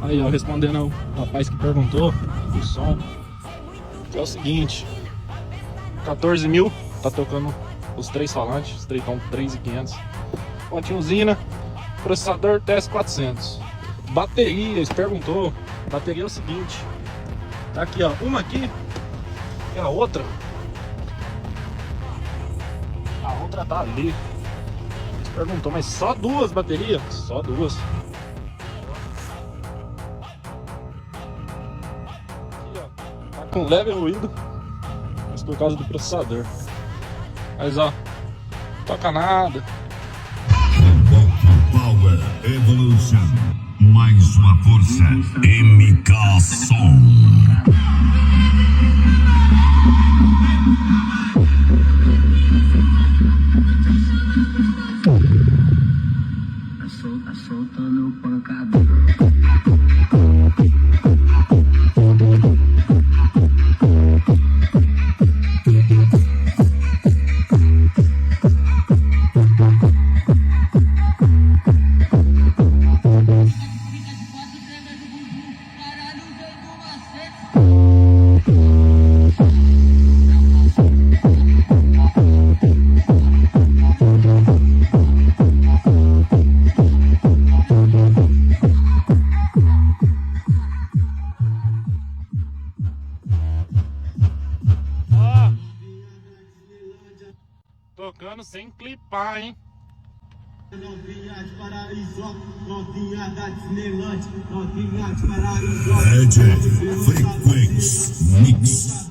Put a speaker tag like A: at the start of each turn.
A: Aí, ó, respondendo ao rapaz que perguntou o som, que é o seguinte: 14 mil, tá tocando os três falantes, os três estão 3.500. Fonte usina, processador TS400. Bateria, eles perguntou. Bateria é o seguinte: tá aqui, ó, uma aqui e a outra tá ali. Eles perguntou, mas só duas baterias? Só duas. Tá com leve ruído, mas por causa do processador. Mas ó, toca nada.
B: Power Evolution, mais uma força MK Som.
C: Soltando pancada.
A: Tocando sem clipar, hein?
D: Novinha de Paraíso, novinha da Disneyland, novinha de Paraíso.
B: Red Frequency Mix.